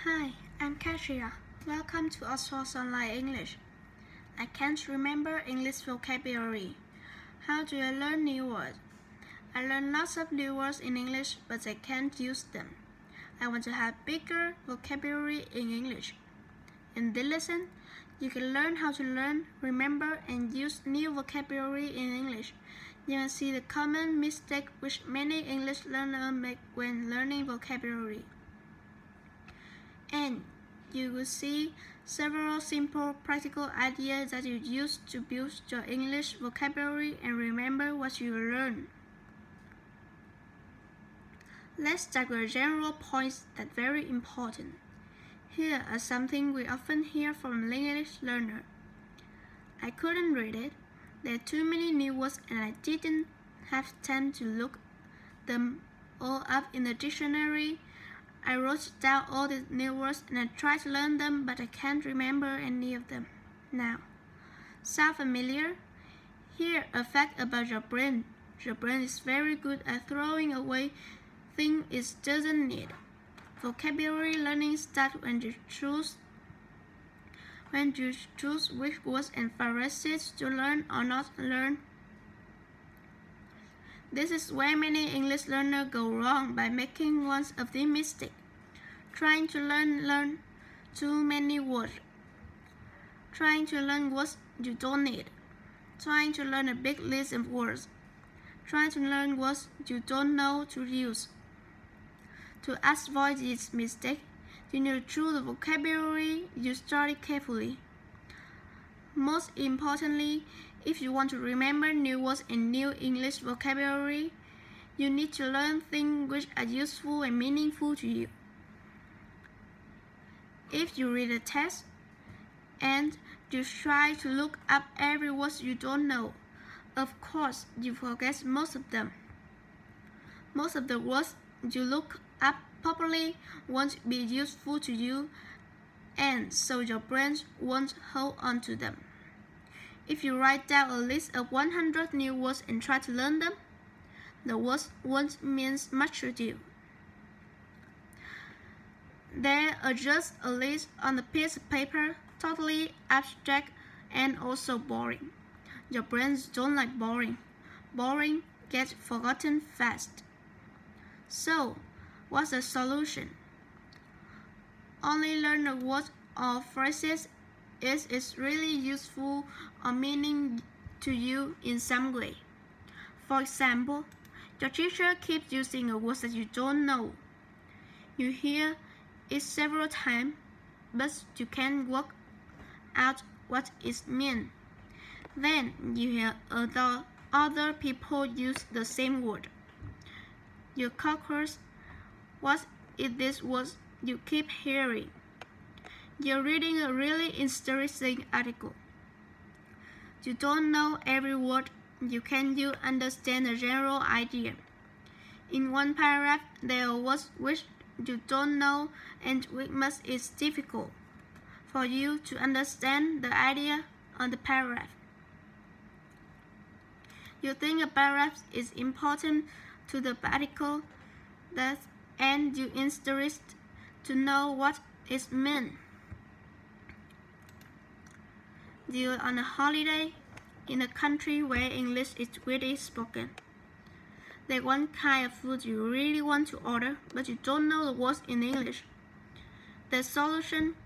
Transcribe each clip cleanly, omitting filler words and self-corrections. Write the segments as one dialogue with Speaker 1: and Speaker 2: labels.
Speaker 1: Hi, I'm Kasia. Welcome to Oxford Online English. I can't remember English vocabulary. How do I learn new words? I learn lots of new words in English, but I can't use them. I want to have bigger vocabulary in English. In this lesson, you can learn how to learn, remember, and use new vocabulary in English. You can see the common mistake which many English learners make when learning vocabulary. And you will see several simple practical ideas that you use to build your English vocabulary and remember what you learn. Let's start with general points that are very important. Here are something we often hear from English learners. I couldn't read it. There are too many new words and I didn't have time to look them all up in the dictionary. I wrote down all the new words and I tried to learn them, but I can't remember any of them now. Sound familiar? Here, a fact about your brain. Your brain is very good at throwing away things it doesn't need. Vocabulary learning starts when you choose which words and phrases to learn or not learn. This is where many English learners go wrong by making one of these mistakes. Trying to learn too many words. Trying to learn words you don't need. Trying to learn a big list of words. Trying to learn words you don't know to use. To avoid this mistake, you need to choose the vocabulary you study carefully. Most importantly, if you want to remember new words and new English vocabulary, you need to learn things which are useful and meaningful to you. If you read a text and you try to look up every word you don't know, of course you forget most of them. Most of the words you look up properly won't be useful to you, and so your brain won't hold on to them. If you write down a list of 100 new words and try to learn them, the words won't mean much to you. They are just a list on a piece of paper, totally abstract and also boring. Your brains don't like boring. Boring gets forgotten fast. So, what's the solution? Only learn the words or phrases is really useful or meaning to you in some way. For example, your teacher keeps using a word that you don't know. You hear it several times, but you can't work out what it means. Then you hear other people use the same word. You conclude what is this word you keep hearing. You're reading a really interesting article. You don't know every word. Can you understand the general idea? In one paragraph, there are words which you don't know and which is difficult for you to understand the idea on the paragraph. You think a paragraph is important to the article, and you're interested to know what it means. You're on a holiday in a country where English is really spoken. There's one kind of food you really want to order, but you don't know the words in English. The solution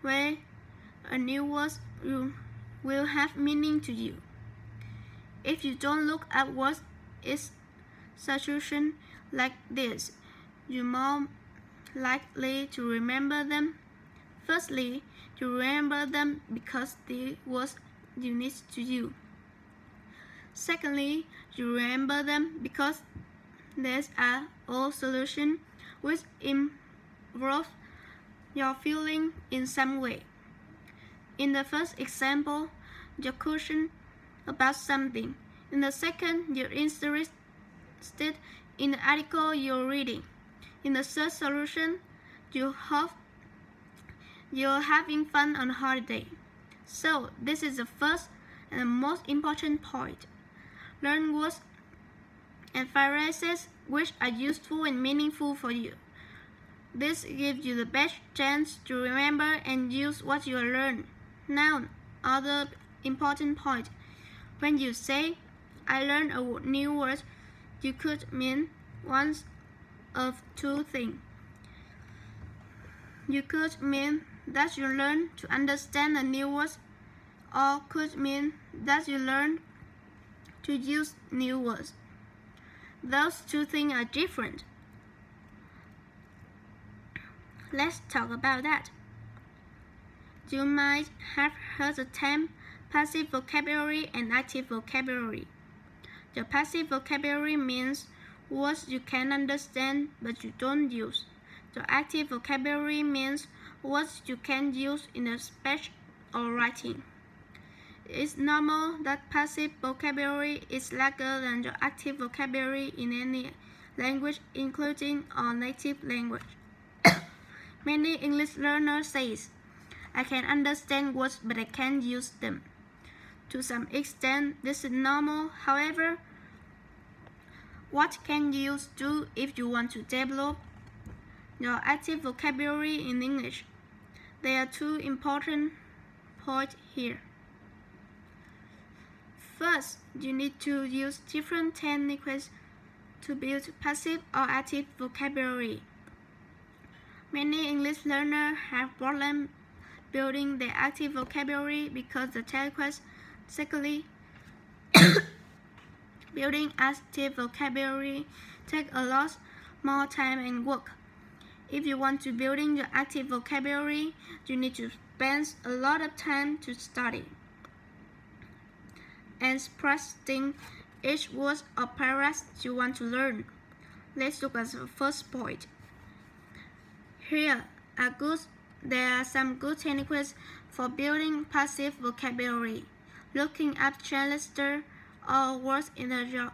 Speaker 1: where a new word will have meaning to you. If you don't look up words, it's solution like this. You're more likely to remember them. Firstly, you remember them because they words unique to you. Secondly, you remember them because these are all solutions which involve your feeling in some way. In the first example, you're curious about something. In the second, you're interested in the article you're reading. In the third solution, you're having fun on holiday. So, this is the first and the most important point. Learn words and phrases which are useful and meaningful for you. This gives you the best chance to remember and use what you learn. Now, other important point. When you say, I learned a new word, you could mean one of two things. You could mean that you learn to understand a new word, or could mean that you learn to use new words. Those two things are different. Let's talk about that. You might have heard the term passive vocabulary and active vocabulary. The passive vocabulary means words you can understand but you don't use. The active vocabulary means words you can use in a speech or writing. It's normal that passive vocabulary is larger than the active vocabulary in any language, including our native language. Many English learners say, I can understand words but I can't use them. To some extent, this is normal. However, what can you do if you want to develop your active vocabulary in English? There are two important points here. First, you need to use different techniques to build passive or active vocabulary. Many English learners have problems building their active vocabulary because the techniques. Secondly, building active vocabulary takes a lot more time and work. If you want to build your active vocabulary, you need to spend a lot of time to study and practicing each word or paragraph you want to learn. Let's look at the first point. There are some good techniques for building passive vocabulary. Looking up translator or words in the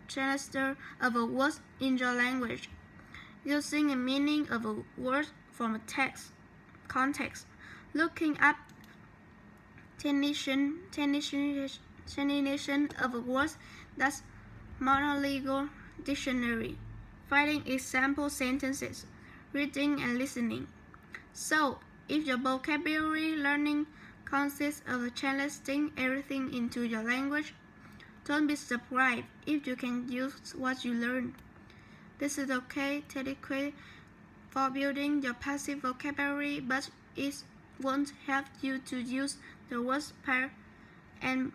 Speaker 1: translator of a word in your language. Using a meaning of a word from a text context. Looking up definition of a word that's monolingual dictionary. Finding example sentences. Reading and listening. So, if your vocabulary learning consists of translating everything into your language, don't be surprised if you can use what you learn. This is okay technique for building your passive vocabulary, but it won't help you to use the words and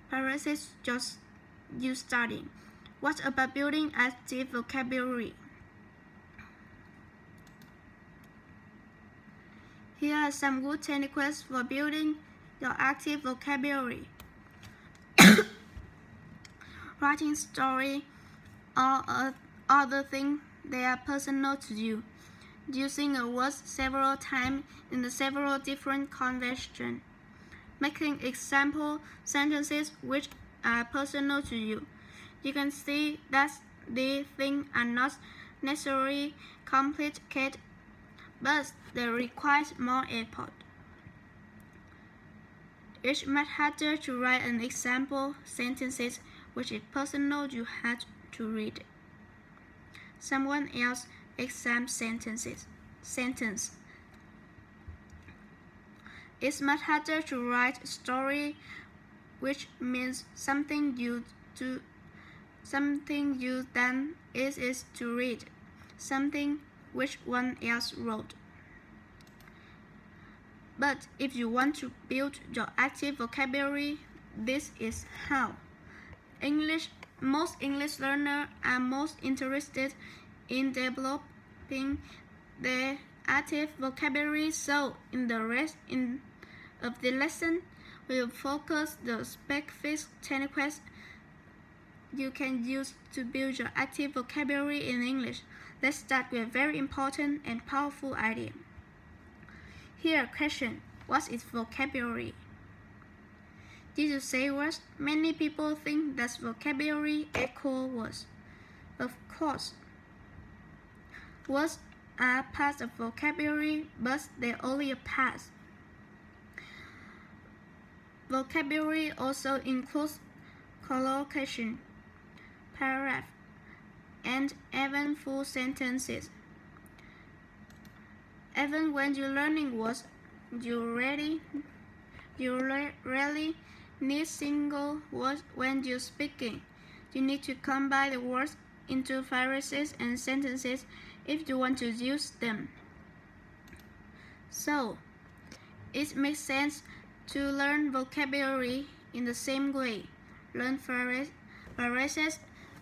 Speaker 1: phrases just you studying. What about building active vocabulary? Here are some good techniques for building your active vocabulary. Writing story or other things that are personal to you. Using a word several times in several different conversations. Making example sentences which are personal to you. You can see that these things are not necessarily complicated, but they require more effort. It's much harder to write an example sentences which is personal you had to read someone else's exam sentence. It's much harder to write a story which means something you done is to read something which one else wrote. But if you want to build your active vocabulary, this is how. Most English learners are most interested in developing their active vocabulary, so in the rest of the lesson, we will focus the specific techniques you can use to build your active vocabulary in English. Let's start with a very important and powerful idea. Here, question: what is vocabulary? Did you say words? Many people think that vocabulary equals words. Of course, words are part of vocabulary, but they're only a part. Vocabulary also includes collocation, paragraph, and even full sentences. Even when you're learning words, you rarely need single words when you're speaking. You need to combine the words into phrases and sentences if you want to use them. So, it makes sense to learn vocabulary in the same way. Learn phrases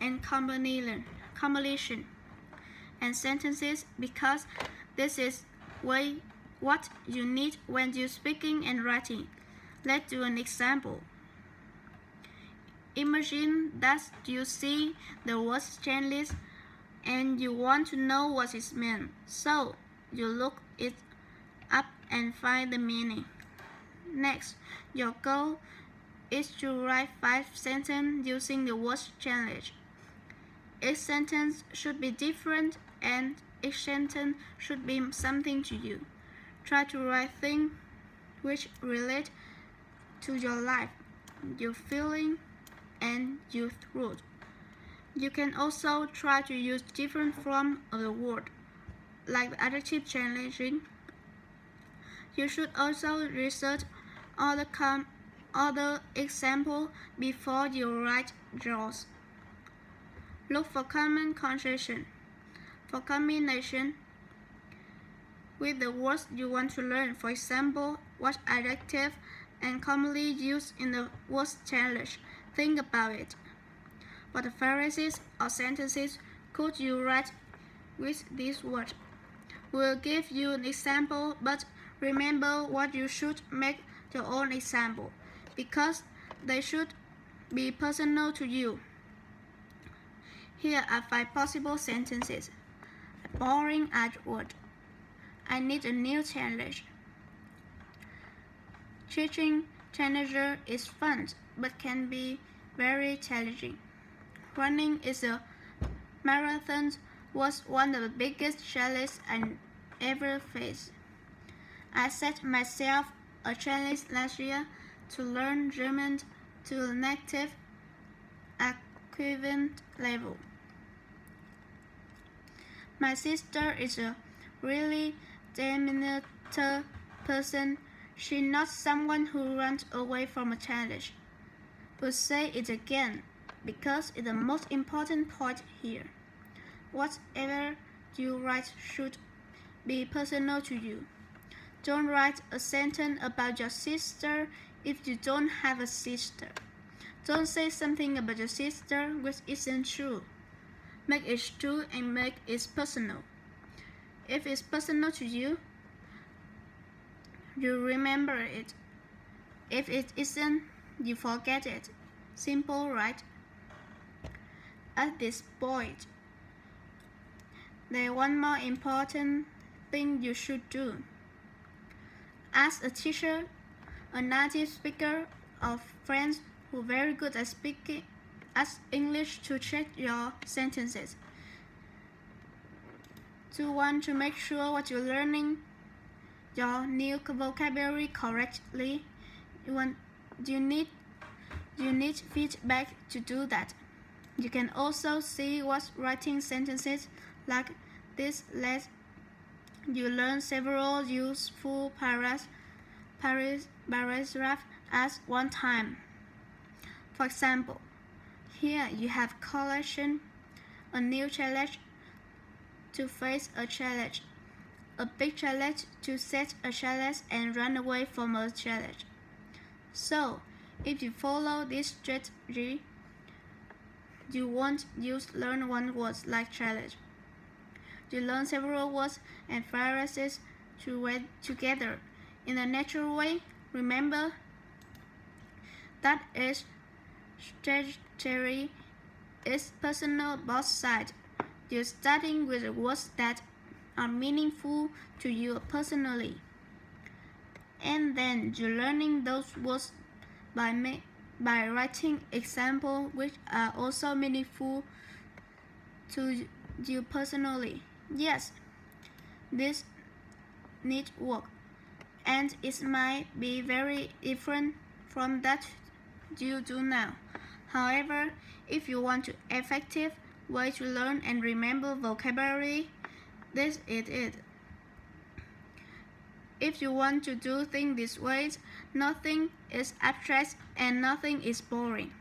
Speaker 1: and combination and sentences because this is what you need when you're speaking and writing. Let's do an example. Imagine that you see the word checklist and you want to know what it means. So you look it up and find the meaning. Next, your goal is to write 5 sentences using the word challenge. Each sentence should be different and each sentence should be something to you. Try to write things which relate to your life, your feeling, and your thought. You can also try to use different forms of the word, like the adjective challenging. You should also research other examples before you write yours. Look for common conjunction. For combination with the words you want to learn. For example, what adjective and commonly used in the word challenge. Think about it. What phrases or sentences could you write with this word? We'll give you an example, but remember what you should make your own example, because they should be personal to you. Here are 5 possible sentences. A boring word. I need a new challenge. Teaching teenagers is fun, but can be very challenging. Running is a marathon was one of the biggest challenges I ever faced. I set myself a challenge last year to learn German to a native equivalent level. My sister is a really determined person. She's not someone who runs away from a challenge. We'll say it again, because it's the most important point here. Whatever you write should be personal to you. Don't write a sentence about your sister if you don't have a sister. Don't say something about your sister which isn't true. Make it true and make it personal. If it's personal to you, you remember it. If it isn't, you forget it. Simple, right? At this point, there's one more important thing you should do. Ask a teacher, a native speaker, or friends who are very good at speaking English to check your sentences. To want to make sure what you're learning your new vocabulary correctly, you need feedback to do that. You can also see what writing sentences like this lets you learn several useful paragraphs at one time. For example, here you have collection, a new challenge, to face a challenge, a big challenge, to set a challenge and run away from a challenge. So, if you follow this strategy, you won't just learn one word like challenge. You learn several words and phrases together in a natural way. Remember that each strategy is personal both sides. You're starting with words that are meaningful to you personally, and then you're learning those words by writing examples which are also meaningful to you personally. Yes, this needs work, and it might be very different from that you do now. However, if you want an effective way to learn and remember vocabulary, this is it. If you want to do things this way, nothing is abstract and nothing is boring.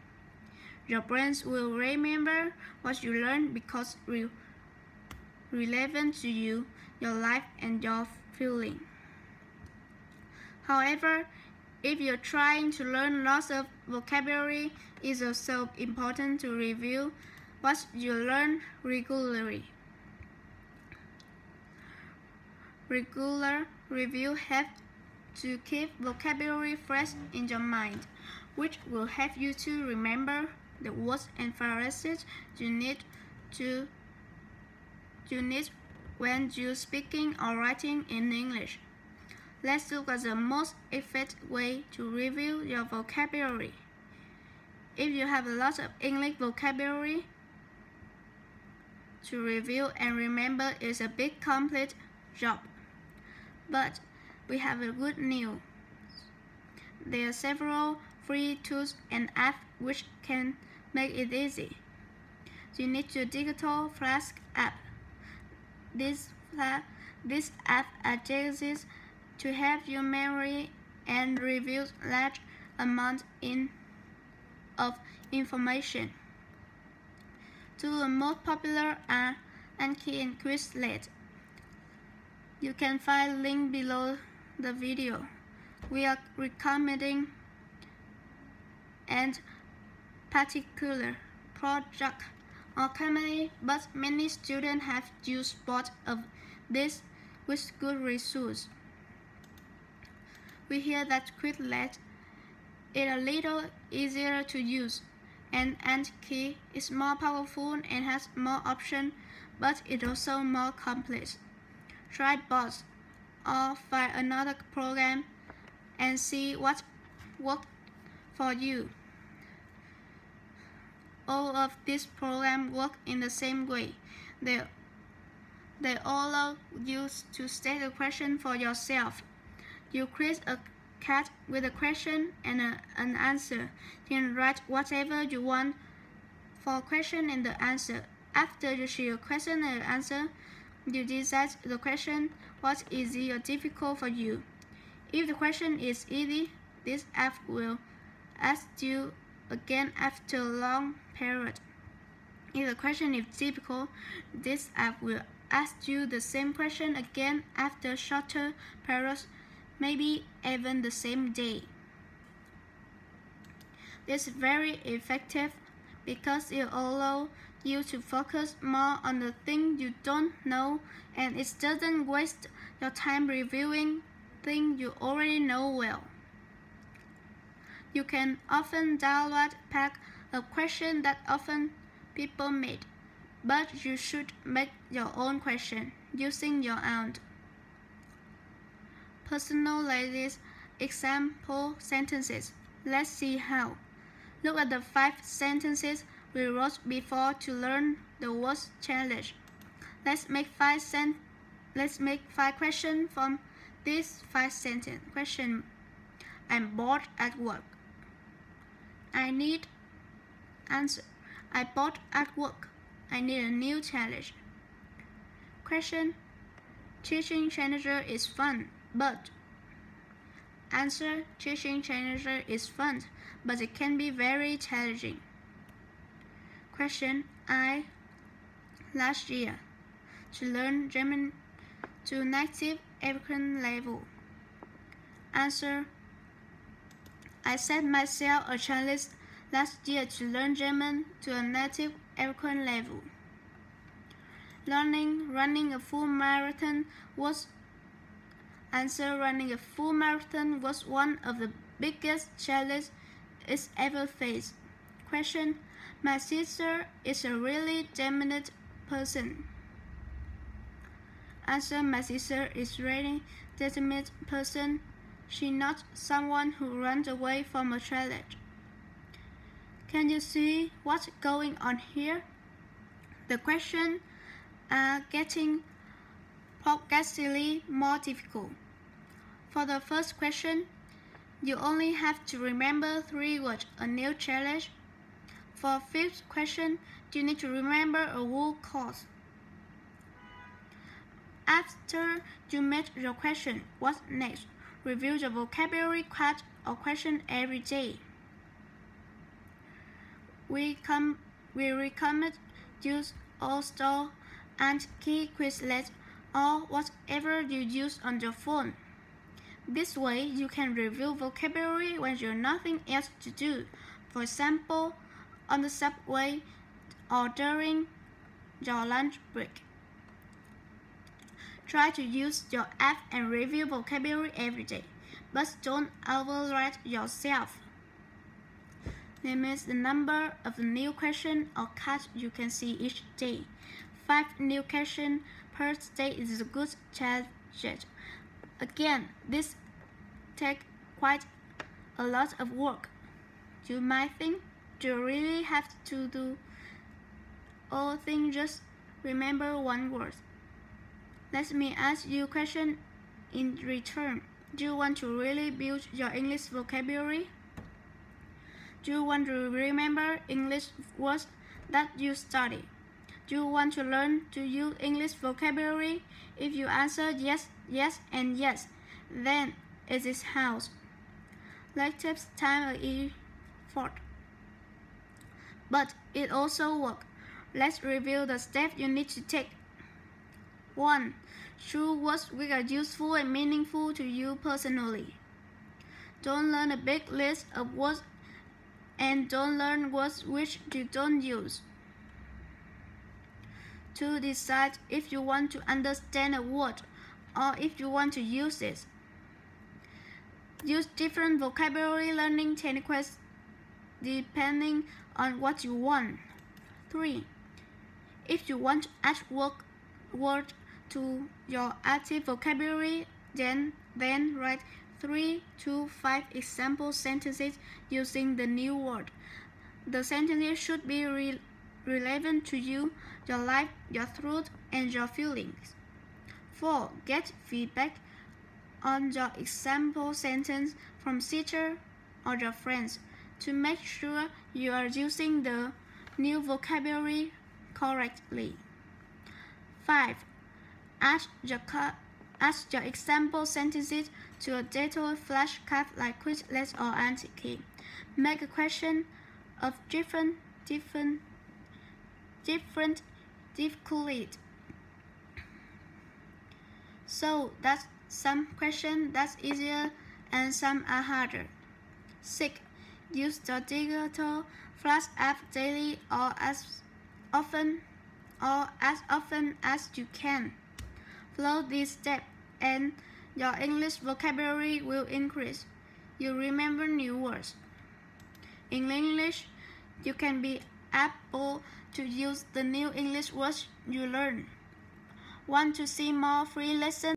Speaker 1: Your brains will remember what you learned because it's relevant to you, your life, and your feeling. However, if you're trying to learn lots of vocabulary, it's also important to review what you learn regularly. Regular review helps to keep vocabulary fresh in your mind, which will help you to remember the words and phrases you need when you're speaking or writing in English. Let's look at the most effective way to review your vocabulary. If you have a lot of English vocabulary to review and remember, is a big complex job. But we have a good news. There are several free tools and apps which can make it easy. You need the digital flash app. This app exists to help you memory and review large amounts of information. Two of the most popular are Anki and Quizlet. You can find link below the video. We are recommending and particular project or company, but many students have used both of these with good results. We hear that Quizlet is a little easier to use, and Anki is more powerful and has more options, but it's also more complex. Try both, or find another program and see what works for you. All of these programs work in the same way. They allow you to state a question for yourself. You create a card with a question and an answer. You can write whatever you want for a question and the answer. After you see a question and answer, you decide the question, what's easy or difficult for you. If the question is easy, this app will ask you again after a long period. If the question is difficult, this app will ask you the same question again after shorter periods, maybe even the same day. This is very effective because it allows you to focus more on the thing you don't know, and it doesn't waste your time reviewing things you already know well. You can often download pack of questions that often people made, but you should make your own question using your own personalized example sentences. Let's see how. Look at the 5 sentences we wrote before to learn the words challenge. Let's make 5 questions from these 5 sentences. Question: I'm bored at work. I need answer. I bored at work. I need a new challenge. Question: teaching Challenger is fun, but answer: teaching Challenger is fun, but it can be very challenging. Question: I last year to learn German to native American level. Answer: I set myself a challenge last year to learn German to a native American level. Running a full marathon was Answer: running a full marathon was one of the biggest challenges it's ever faced. Question: my sister is a really determined person. Answer: my sister is a really determined person. She's not someone who runs away from a challenge. Can you see what's going on here? The questions are getting progressively more difficult. For the first question, you only have to remember 3 words: a new challenge. For the 5th question, you need to remember a whole course. After you make your question, what's next? Review the vocabulary card or question every day. We recommend use All-Star and Key Quizlet or whatever you use on your phone. This way, you can review vocabulary when you're nothing else to do. For example, on the subway or during your lunch break. Try to use your app and review vocabulary every day, but don't override yourself. Limit the number of new questions or cards you can see each day. 5 new questions per day is a good target. Again, this takes quite a lot of work. You might think, do you really have to do all things just remember one word? Let me ask you a question in return. Do you want to really build your English vocabulary? Do you want to remember English words that you study? Do you want to learn to use English vocabulary? If you answer yes, yes, and yes, then it is how. That takes time and effort, but it also works. Let's review the steps you need to take. 1. Choose words which are useful and meaningful to you personally. Don't learn a big list of words and don't learn words which you don't use. 2. Decide if you want to understand a word or if you want to use it. Use different vocabulary learning techniques depending on what you want. 3. If you want to add word to your active vocabulary, then write 3 to 5 example sentences using the new word. The sentences should be relevant to you, your life, your thoughts, and your feelings. 4. Get feedback on your example sentence from teacher or your friends to make sure you are using the new vocabulary correctly. 5. Add your example sentences to a detailed flashcard like Quizlet or Anki. Make a question of different difficulty. So that's some questions that's easier and some are harder. 6. Use the digital flash app daily or as often as you can. Follow these steps and your English vocabulary will increase. You remember new words. In English, you can be able to use the new English words you learn. Want to see more free lessons?